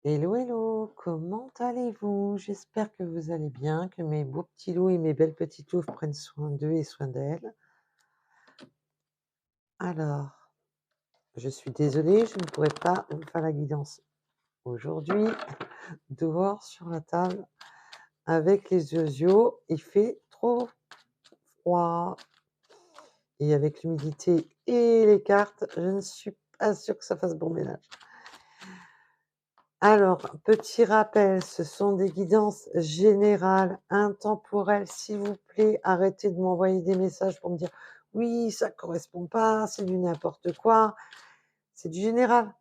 Hello, hello, comment allez-vous? J'espère que vous allez bien, que mes beaux petits loups et mes belles petites louves prennent soin d'eux et soin d'elles. Alors, je suis désolée, je ne pourrai pas vous faire la guidance aujourd'hui, dehors sur la table, avec les oiseaux, il fait trop froid. Et avec l'humidité et les cartes, je ne suis pas sûre que ça fasse bon ménage. Alors, petit rappel, ce sont des guidances générales, intemporelles. S'il vous plaît, arrêtez de m'envoyer des messages pour me dire: «Oui, ça correspond pas, c'est du n'importe quoi». C'est du général.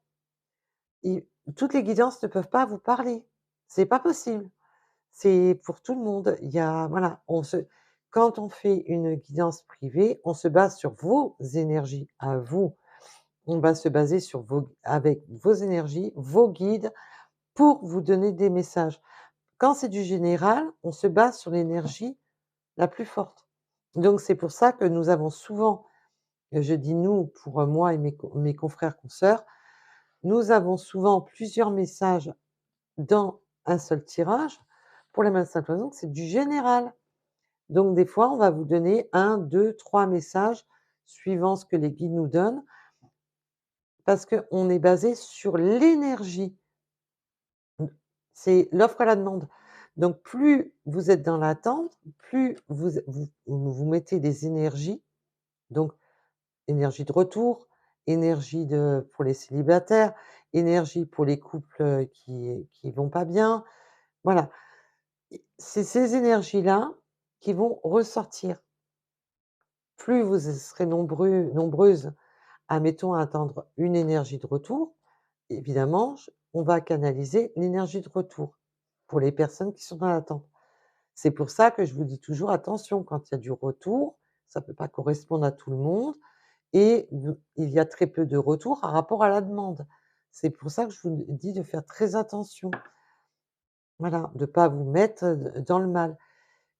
Et toutes les guidances ne peuvent pas vous parler. C'est pas possible. C'est pour tout le monde. Il y a voilà, quand on fait une guidance privée, on se base sur vos énergies à vous. On va se baser sur avec vos énergies, vos guides pour vous donner des messages. Quand c'est du général, on se base sur l'énergie la plus forte. Donc c'est pour ça que nous avons souvent, je dis nous pour moi et mes confrères, consoeurs, nous avons souvent plusieurs messages dans un seul tirage, pour la même simple raison que c'est du général. Donc des fois, on va vous donner un, 2, 3 messages suivant ce que les guides nous donnent, parce qu'on est basé sur l'énergie. C'est l'offre à la demande. Donc plus vous êtes dans l'attente, plus vous mettez des énergies, donc énergie de retour, énergie pour les célibataires, énergie pour les couples, qui vont pas bien. Voilà, c'est ces énergies-là qui vont ressortir. Plus vous serez nombreuses, admettons, à attendre une énergie de retour, évidemment, on va canaliser l'énergie de retour pour les personnes qui sont dans l'attente. C'est pour ça que je vous dis toujours: «Attention, quand il y a du retour, ça ne peut pas correspondre à tout le monde et il y a très peu de retours par rapport à la demande». C'est pour ça que je vous dis de faire très attention. Voilà, de ne pas vous mettre, dans le mal.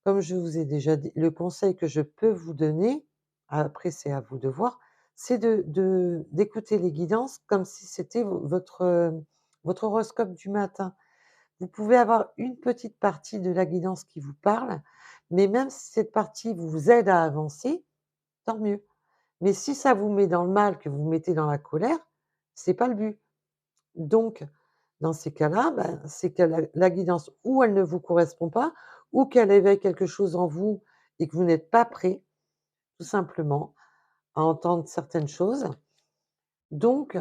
Comme je vous ai déjà dit, le conseil que je peux vous donner, après c'est à vous de voir, c'est d'écouter les guidances comme si c'était votre horoscope du matin. Vous pouvez avoir une petite partie de la guidance qui vous parle, mais même si cette partie vous aide à avancer, tant mieux. Mais si ça vous met dans le mal, que vous vous mettez dans la colère, c'est pas le but. Donc, dans ces cas-là, ben, c'est que la guidance, ou elle ne vous correspond pas, ou qu'elle éveille quelque chose en vous et que vous n'êtes pas prêt, tout simplement, à entendre certaines choses. Donc,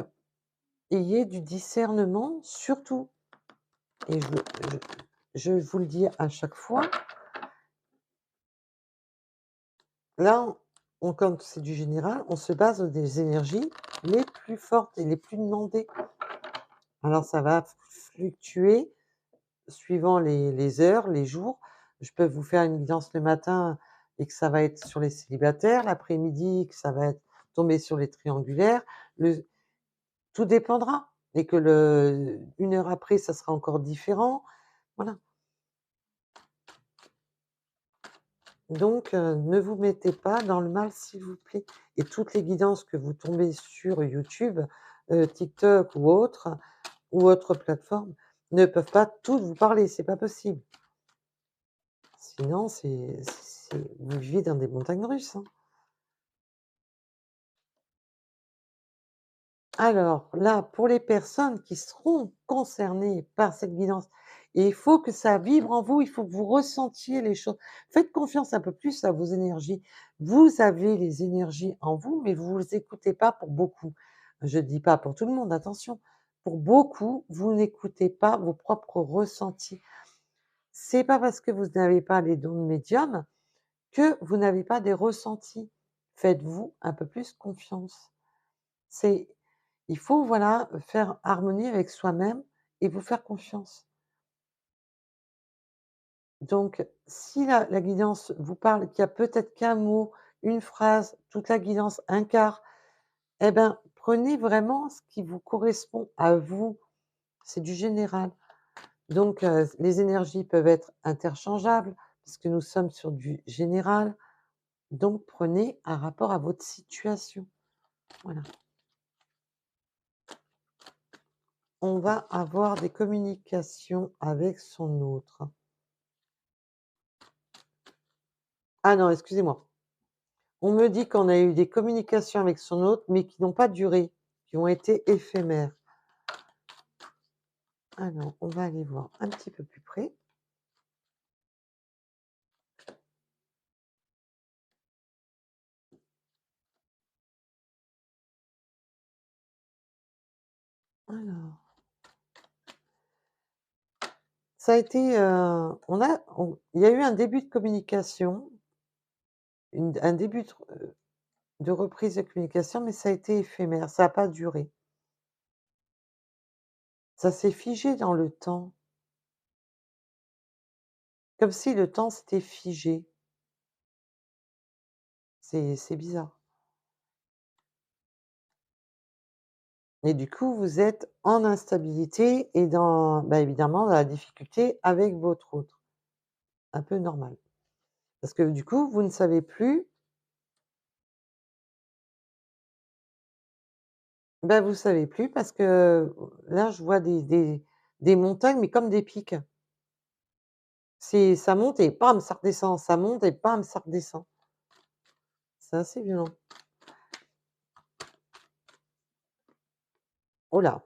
ayez du discernement surtout. Et je vous le dis à chaque fois, là, quand c'est du général, on se base sur des énergies les plus fortes et les plus demandées. Alors ça va fluctuer suivant les heures, les jours. Je peux vous faire une guidance le matin et que ça va être sur les célibataires, l'après-midi que ça va être tomber sur les triangulaires, le tout dépendra et que une heure après, ça sera encore différent. Voilà. Donc, ne vous mettez pas dans le mal, s'il vous plaît. Et toutes les guidances que vous tombez sur YouTube, TikTok ou autre plateforme, ne peuvent pas toutes vous parler, c'est pas possible. Sinon, vous vivez dans des montagnes russes, hein. Alors là, pour les personnes qui seront concernées par cette guidance, et il faut que ça vibre en vous, il faut que vous ressentiez les choses. Faites confiance un peu plus à vos énergies. Vous avez les énergies en vous, mais vous ne les écoutez pas pour beaucoup. Je ne dis pas pour tout le monde, attention. Pour beaucoup, vous n'écoutez pas vos propres ressentis. C'est pas parce que vous n'avez pas les dons de médium que vous n'avez pas des ressentis. Faites-vous un peu plus confiance. C'est Il faut, voilà, faire harmonie avec soi-même et vous faire confiance. Donc si la guidance vous parle, qu'il y a peut-être qu'un mot, une phrase, toute la guidance, un quart, eh ben, prenez vraiment ce qui vous correspond à vous. C'est du général. Donc les énergies peuvent être interchangeables puisque nous sommes sur du général. Donc prenez un rapport à votre situation. Voilà. on va avoir des communications avec son autre. Ah non, excusez-moi. On me dit qu'on a eu des communications avec son autre, mais qui n'ont pas duré, qui ont été éphémères. Alors, on va aller voir un petit peu plus près. Alors, ça a été, il y a eu un début de communication, un début de reprise de communication, mais ça a été éphémère, ça n'a pas duré. Ça s'est figé dans le temps, comme si le temps s'était figé. C'est bizarre. Et du coup, vous êtes en instabilité et dans, bah, évidemment, dans la difficulté avec votre autre. Un peu normal. Parce que du coup, vous ne savez plus, bah, vous savez plus parce que là, je vois des montagnes, mais comme des pics. Ça monte et bam, ça redescend, ça monte et bam, ça redescend. C'est assez violent. Oh là!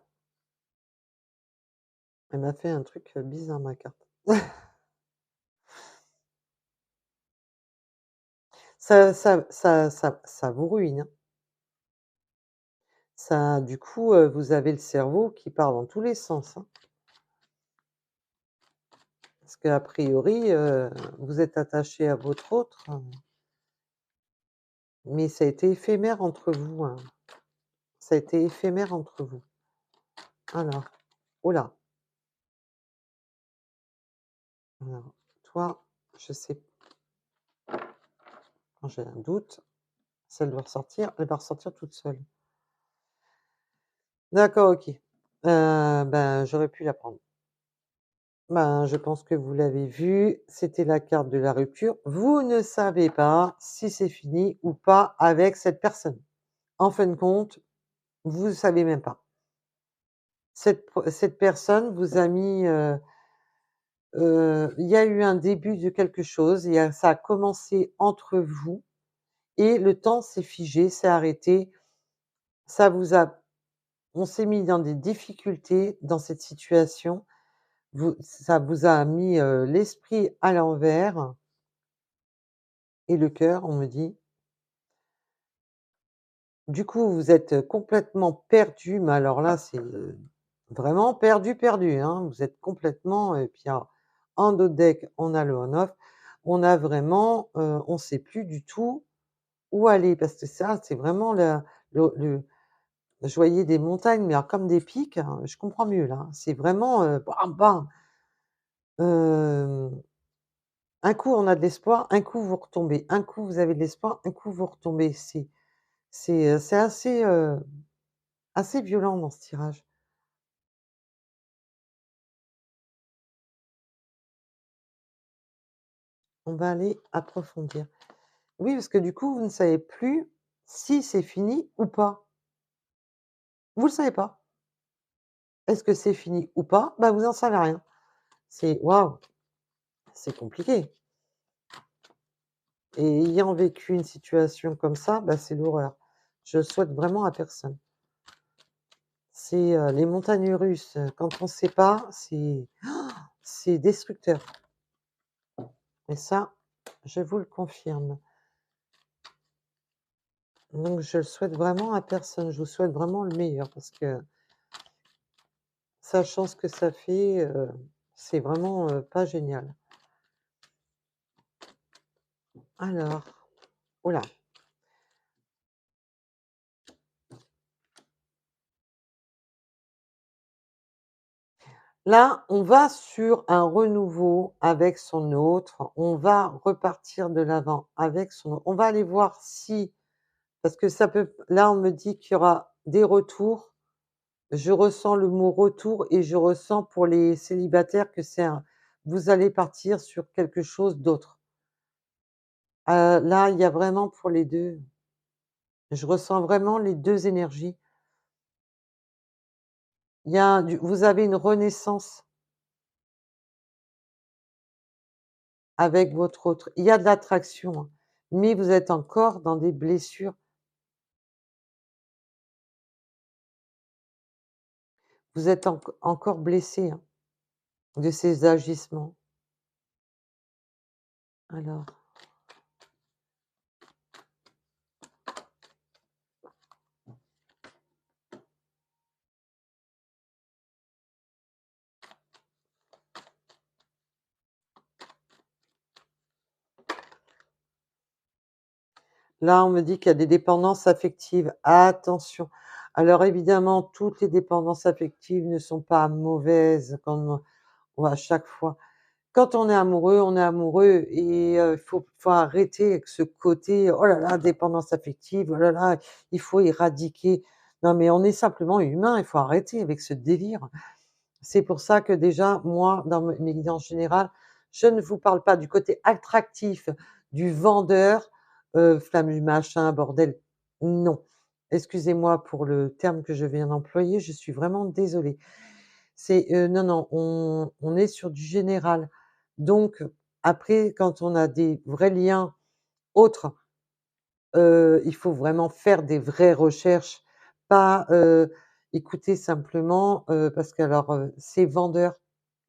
Elle m'a fait un truc, bizarre ma carte. Ça vous ruine, hein. Ça du coup, vous avez le cerveau qui part dans tous les sens, hein. Parce qu'a priori, vous êtes attaché à votre autre, mais ça a été éphémère entre vous, hein. Ça a été éphémère entre vous. Alors, oh là! Alors, toi, je sais quand j'ai un doute, si elle doit ressortir, elle va ressortir toute seule. D'accord, OK. Ben, j'aurais pu la prendre. Ben, je pense que vous l'avez vu, c'était la carte de la rupture. Vous ne savez pas si c'est fini ou pas avec cette personne. En fin de compte, vous ne savez même pas. Cette personne vous a mis, il y a eu un début de quelque chose, ça a commencé entre vous et le temps s'est figé, s'est arrêté. Ça vous a On s'est mis dans des difficultés dans cette situation. Ça vous a mis, l'esprit à l'envers et le cœur, on me dit. Du coup, vous êtes complètement perdu, mais alors là, c'est, vraiment perdu, perdu, hein. Vous êtes complètement et puis alors, en d'autres decks, on a le on-off. On a vraiment, on ne sait plus du tout où aller parce que ça, c'est vraiment le je voyais des montagnes, mais alors comme des pics, hein, je comprends mieux là, hein. C'est vraiment, bam, bam. Hem, un coup on a de l'espoir, un coup vous retombez, un coup vous avez de l'espoir, un coup vous retombez. C'est assez, assez violent dans ce tirage. On va aller approfondir. Oui, parce que du coup, vous ne savez plus si c'est fini ou pas. Vous le savez pas. Est-ce que c'est fini ou pas? Bah, vous en savez rien. C'est waouh, c'est compliqué et ayant vécu une situation comme ça, bah, c'est l'horreur. Je le souhaite vraiment à personne. Les montagnes russes, quand on ne sait pas, c'est destructeur et ça, je vous le confirme. Donc je le souhaite vraiment à personne. Je vous souhaite vraiment le meilleur parce que sachant ce que ça fait, c'est vraiment, pas génial. Alors, oh là, là, on va sur un renouveau avec son autre, on va repartir de l'avant avec son on va aller voir si parce que ça peut là, on me dit qu'il y aura des retours. Je ressens le mot retour et je ressens pour les célibataires que vous allez partir sur quelque chose d'autre. Là, il y a vraiment pour les 2. Je ressens vraiment les 2 énergies. Il y a vous avez une renaissance avec votre autre. Il y a de l'attraction, hein, mais vous êtes encore dans des blessures. Vous êtes encore blessé, hein, de ces agissements. Alors, là, on me dit qu'il y a des dépendances affectives. Attention! Alors évidemment, toutes les dépendances affectives ne sont pas mauvaises comme à chaque fois. Quand on est amoureux et faut arrêter avec ce côté: «Oh là là, dépendance affective, oh là là, il faut éradiquer». Non, mais on est simplement humain, il faut arrêter avec ce délire. C'est pour ça que déjà, moi, dans mes guidances générales, je ne vous parle pas du côté attractif, du vendeur, flamme machin, bordel, non. Excusez-moi pour le terme que je viens d'employer, je suis vraiment désolée. C'est, non, non, on est sur du général. Donc après, quand on a des vrais liens autres, il faut vraiment faire des vraies recherches, pas, écouter simplement, parce que alors, c'est vendeur,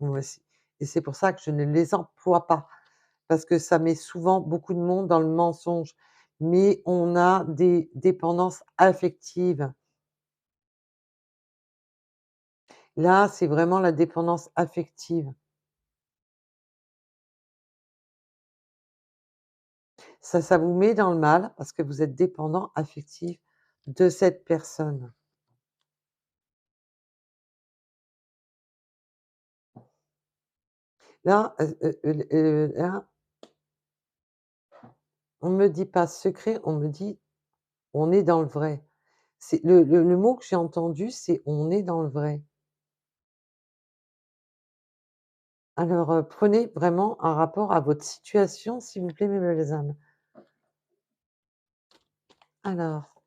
moi aussi et c'est pour ça que je ne les emploie pas, parce que ça met souvent beaucoup de monde dans le mensonge. Mais on a des dépendances affectives. Là, c'est vraiment la dépendance affective. Ça vous met dans le mal parce que vous êtes dépendant affectif de cette personne. Là, là, on me dit pas secret, on me dit: «On est dans le vrai». C'est le mot que j'ai entendu, c'est: «On est dans le vrai». Alors, prenez vraiment un rapport à votre situation, s'il vous plaît, mes belles âmes. Alors,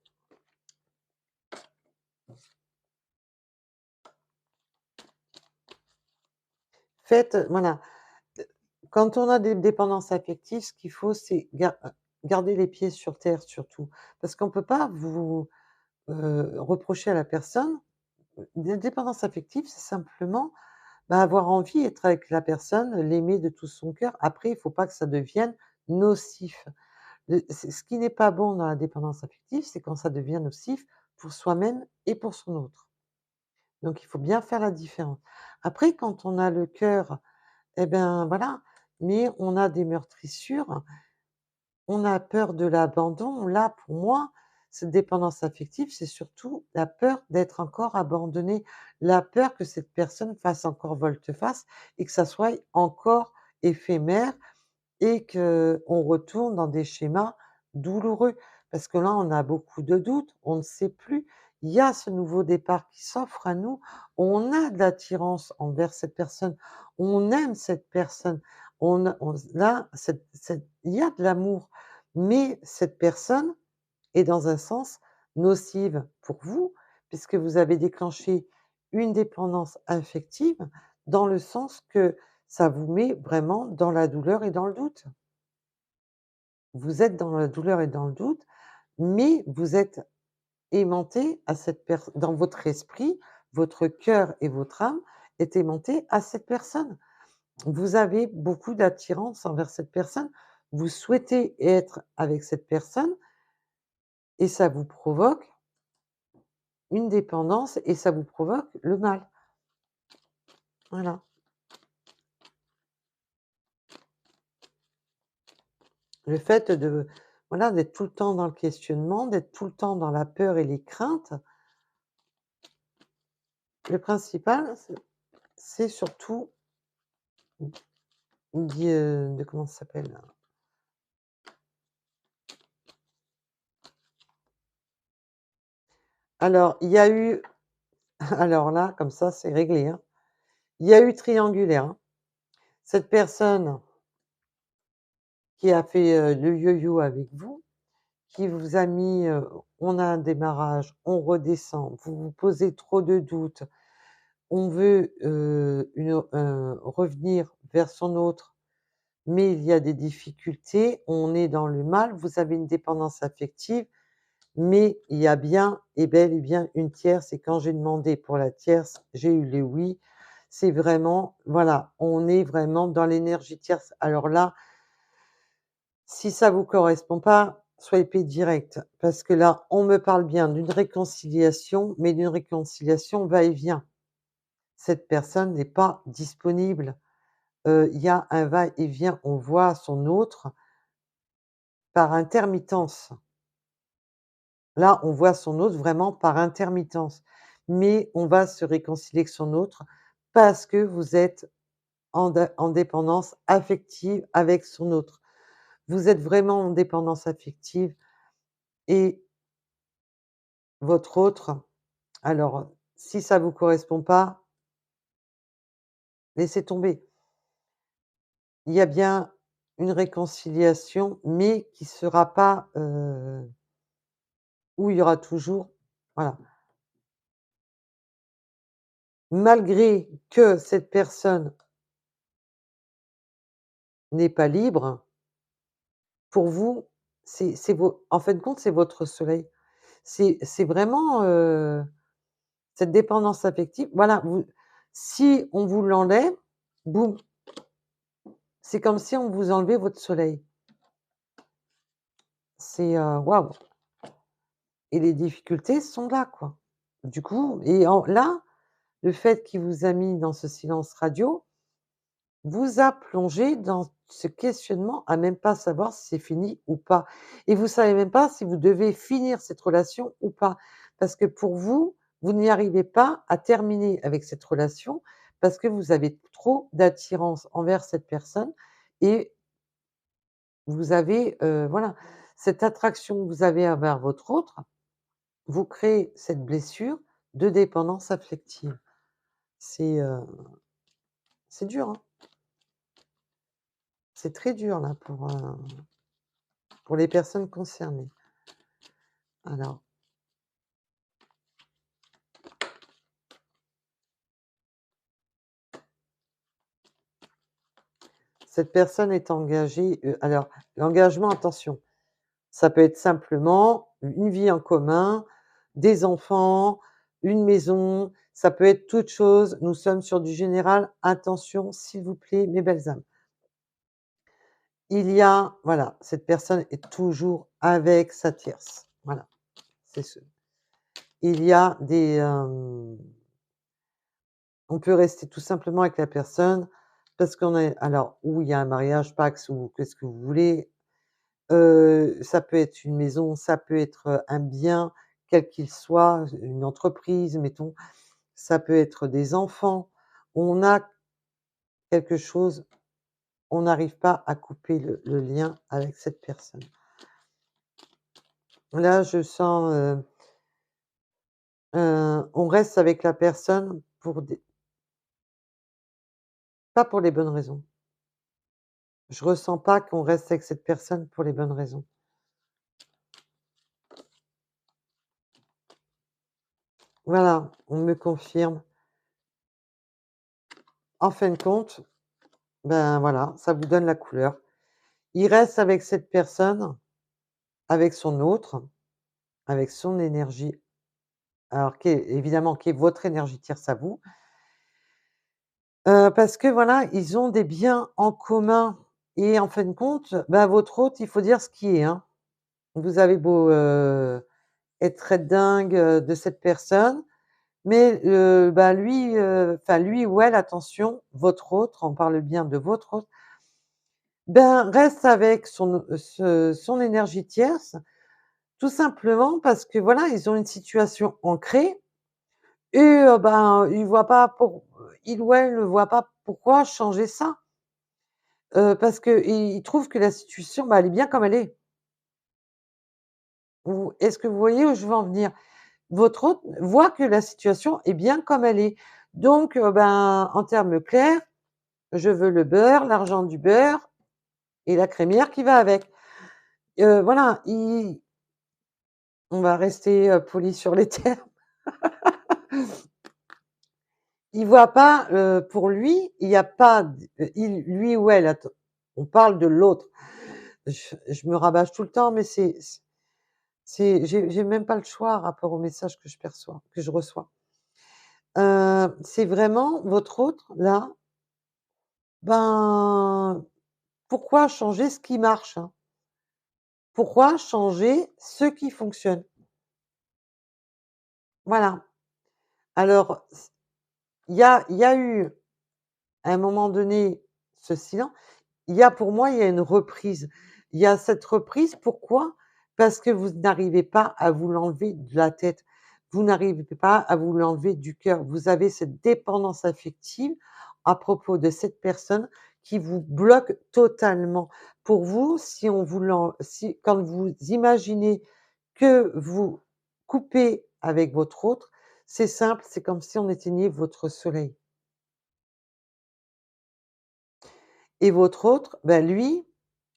faites, voilà, quand on a des dépendances affectives, ce qu'il faut, c'est garder les pieds sur terre surtout. Parce qu'on ne peut pas vous, reprocher à la personne. Des dépendances affectives, c'est simplement, bah, avoir envie d'être avec la personne, l'aimer de tout son cœur. Après, il faut pas que ça devienne nocif. Ce qui n'est pas bon dans la dépendance affective, c'est quand ça devient nocif pour soi-même et pour son autre. Donc il faut bien faire la différence. Après, quand on a le cœur, eh ben, voilà, mais on a des meurtrissures, on a peur de l'abandon. Là, pour moi, cette dépendance affective, c'est surtout la peur d'être encore abandonné, la peur que cette personne fasse encore volte-face et que ça soit encore éphémère et qu'on retourne dans des schémas douloureux. Parce que là, on a beaucoup de doutes, on ne sait plus. Il y a ce nouveau départ qui s'offre à nous. On a de l'attirance envers cette personne. On aime cette personne. Là, il y a de l'amour. Mais cette personne est dans un sens nocive pour vous, puisque vous avez déclenché une dépendance affective dans le sens que ça vous met vraiment dans la douleur et dans le doute. Vous êtes dans la douleur et dans le doute, mais vous êtes aimanté à cette personne dans votre esprit, votre cœur et votre âme est aimanté à cette personne. Vous avez beaucoup d'attirance envers cette personne, vous souhaitez être avec cette personne et ça vous provoque une dépendance et ça vous provoque le mal. Voilà. Le fait de voilà, d'être tout le temps dans le questionnement, d'être tout le temps dans la peur et les craintes, le principal, c'est surtout de comment ça s'appelle? Alors, il y a eu alors là, comme ça, c'est réglé, hein. Il y a eu triangulaire, hein. Cette personne qui a fait, le yo-yo avec vous, qui vous a mis, on a un démarrage, on redescend, vous vous posez trop de doutes, on veut, revenir vers son autre, mais il y a des difficultés, on est dans le mal, vous avez une dépendance affective, mais il y a bien et bel et bien une tierce et quand j'ai demandé pour la tierce, j'ai eu les oui. C'est vraiment voilà, on est vraiment dans l'énergie tierce. Alors là, si ça vous correspond pas, swipez direct parce que là, on me parle bien d'une réconciliation, mais d'une réconciliation va-et-vient. Cette personne n'est pas disponible, il y a un va-et-vient, on voit son autre par intermittence. Là, on voit son autre vraiment par intermittence, mais on va se réconcilier avec son autre parce que vous êtes en dépendance affective avec son autre. Vous êtes vraiment en dépendance affective et votre autre, alors si ça vous correspond pas, laissez tomber. Il y a bien une réconciliation, mais qui sera pas, où il y aura toujours voilà. Malgré que cette personne n'est pas libre, pour vous, c'est vo en fin de compte, c'est votre soleil. C'est vraiment, cette dépendance affective, voilà, vous si on vous l'enlève, boum, c'est comme si on vous enlevait votre soleil. C'est, waouh et les difficultés sont là, quoi. Du coup et en là, le fait qu'il vous a mis dans ce silence radio, vous a plongé dans ce questionnement à même pas savoir si c'est fini ou pas et vous savez même pas si vous devez finir cette relation ou pas. Parce que pour vous, vous n'y arrivez pas à terminer avec cette relation parce que vous avez trop d'attirance envers cette personne et vous avez, voilà, cette attraction que vous avez envers votre autre, vous créez cette blessure de dépendance affective. C'est, c'est dur, hein. C'est très dur là pour les personnes concernées. Alors, cette personne est engagée, alors l'engagement, attention, ça peut être simplement une vie en commun, des enfants, une maison, ça peut être toute chose. Nous sommes sur du général. Attention, s'il vous plaît, mes belles âmes. Il y a voilà, cette personne est toujours avec sa tierce. Voilà, c'est ce il y a des, on peut rester tout simplement avec la personne parce qu'on est alors ou il y a un mariage, Pacs ou qu'est-ce que vous voulez, ça peut être une maison, ça peut être, un bien, quel qu'il soit, une entreprise, mettons, ça peut être des enfants. On a quelque chose, on n'arrive pas à couper le lien avec cette personne. Là, je sens, on reste avec la personne pour des pas pour les bonnes raisons. Je ressens pas qu'on reste avec cette personne pour les bonnes raisons. Voilà, on me confirme. En fin de compte, ben, voilà, ça vous donne la couleur. Il reste avec cette personne, avec son autre, avec son énergie, alors qui est évidemment qui est votre énergie tierce à vous, parce que voilà, ils ont des biens en commun et en fin de compte, bah, votre autre, il faut dire ce qui est, hein. Vous avez beau, être très dingue, de cette personne, mais bah, lui, enfin lui ou elle, attention, votre autre, on parle bien de votre autre, ben, reste avec son énergie tierce, tout simplement parce que voilà, ils ont une situation ancrée et ben, il ou elle ne voit pas pourquoi changer ça, parce qu'ils trouvent que la situation, bah, elle est bien comme elle est. Vous est-ce que vous voyez où je veux en venir? Votre hôte voit que la situation est bien comme elle est. Donc, ben, en termes clairs, je veux le beurre, l'argent du beurre et la crémière qui va avec. Voilà, il on va rester, poli sur les termes. il voit pas, pour lui, il y a pas d il lui ou elle, on parle de l'autre. Je me rabâche tout le temps, mais j'ai même pas le choix, par rapport aux messages que je perçois que je reçois. C'est vraiment votre autre là, ben, pourquoi changer ce qui marche, hein? Pourquoi changer ce qui fonctionne? Voilà. Alors, il y a eu, à un moment donné, ce silence. Pour moi, il y a une reprise. Il y a cette reprise, pourquoi? Parce que vous n'arrivez pas à vous l'enlever de la tête. Vous n'arrivez pas à vous l'enlever du cœur. Vous avez cette dépendance affective à propos de cette personne qui vous bloque totalement. Pour vous, si on vous l'en si quand vous imaginez que vous coupez avec votre autre, c'est simple, c'est comme si on éteignait votre soleil. Et votre autre, bah, lui,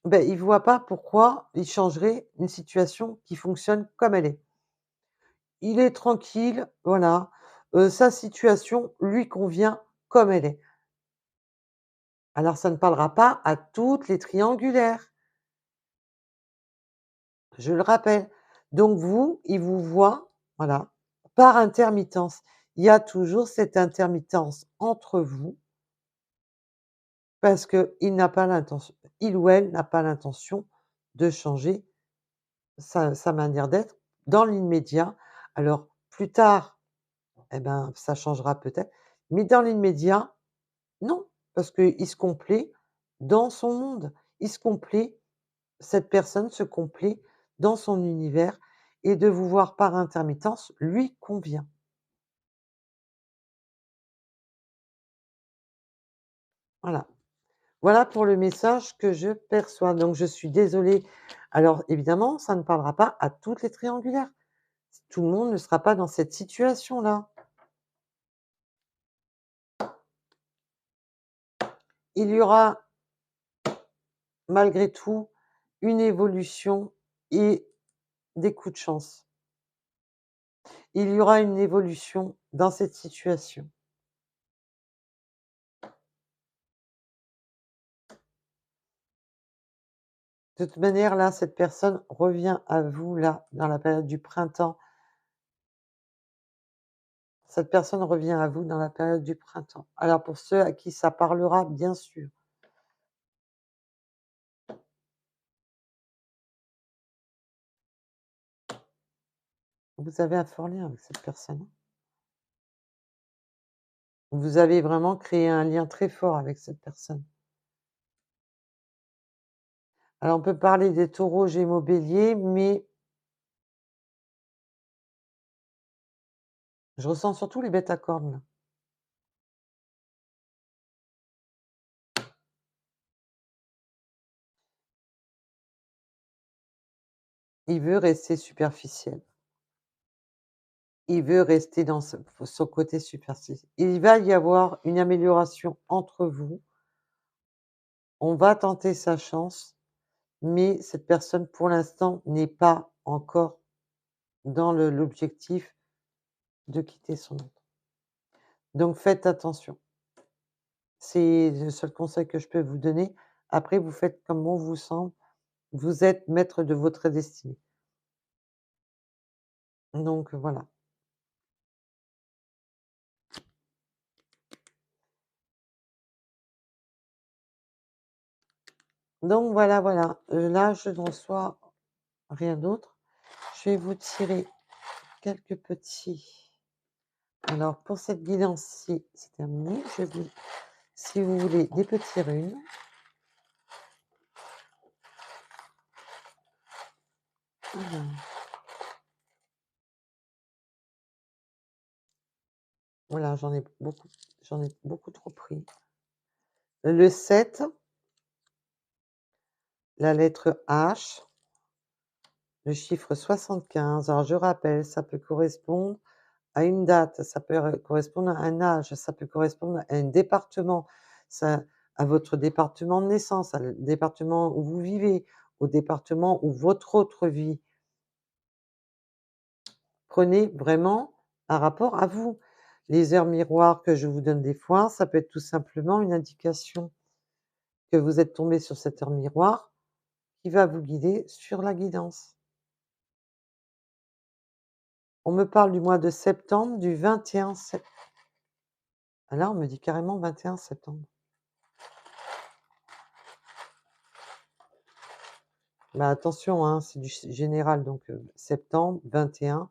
bah, il voit pas pourquoi il changerait une situation qui fonctionne comme elle est. Il est tranquille, voilà, sa situation lui convient comme elle est. Alors ça ne parlera pas à toutes les triangulaires, je le rappelle. Donc vous, il vous voit, voilà, par intermittence. Il y a toujours cette intermittence entre vous parce qu'il ou elle n'a pas l'intention de changer sa manière d'être dans l'immédiat. Alors plus tard, eh ben, ça changera peut-être, mais dans l'immédiat, non, parce qu'il se complaît dans son monde. Il se complaît Cette personne se complaît dans son univers et de vous voir par intermittence lui convient. Voilà. Voilà pour le message que je perçois. Donc je suis désolée. Alors évidemment, ça ne parlera pas à toutes les triangulaires. Tout le monde ne sera pas dans cette situation-là. Il y aura malgré tout une évolution et des coups de chance. Il y aura une évolution dans cette situation. De toute manière, là, cette personne revient à vous, là, dans la période du printemps. Cette personne revient à vous dans la période du printemps. Alors pour ceux à qui ça parlera, bien sûr, vous avez un fort lien avec cette personne. Vous avez vraiment créé un lien très fort avec cette personne. Alors on peut parler des Taureaux, Gémeaux, Béliers, mais je ressens surtout les bêtes à cornes, là. Il veut rester superficiel. Il veut rester dans son côté superficiel. Il va y avoir une amélioration entre vous. On va tenter sa chance, mais cette personne, pour l'instant, n'est pas encore dans l'objectif de quitter son autre. Donc faites attention. C'est le seul conseil que je peux vous donner. Après, vous faites comme bon vous semble. Vous êtes maître de votre destinée. Donc voilà. Donc voilà, voilà. Là, je ne reçois rien d'autre. Je vais vous tirer quelques petits. Alors, pour cette guidance-ci, c'est terminé. Si vous voulez, des petits runes. Alors, voilà, j'en ai beaucoup trop pris. Le 7, la lettre H, le chiffre 75. Alors, je rappelle, ça peut correspondre à une date, ça peut correspondre à un âge, ça peut correspondre à un département, ça à votre département de naissance, à le département où vous vivez, au département où votre autre vit. Prenez vraiment un rapport à vous. Les heures miroirs que je vous donne des fois, ça peut être tout simplement une indication que vous êtes tombé sur cette heure miroir qui va vous guider sur la guidance. On me parle du mois de septembre, du 21 sept ah là, on me dit carrément 21 septembre. Bah, attention, hein, c'est du général, donc septembre, 21,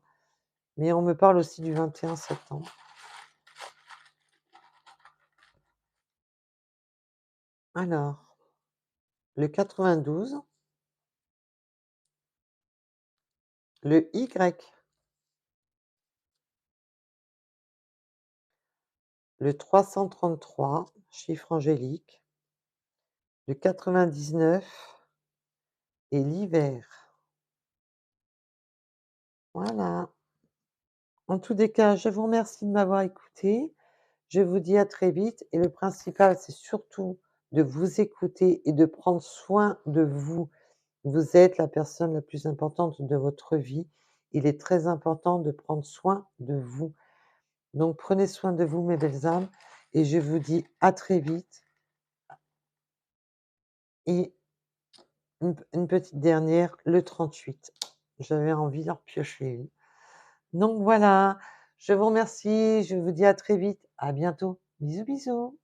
mais on me parle aussi du 21 septembre. Alors, le 92, le Y, le 333, chiffre angélique, le 99 et l'hiver. Voilà. En tous les cas, je vous remercie de m'avoir écouté. Je vous dis à très vite et le principal, c'est surtout de vous écouter et de prendre soin de vous. Vous êtes la personne la plus importante de votre vie. Il est très important de prendre soin de vous. Donc prenez soin de vous, mes belles âmes, et je vous dis à très vite. Et une petite dernière, le 38. J'avais envie d'en piocher une. Donc voilà, je vous remercie, je vous dis à très vite. À bientôt. Bisous, bisous.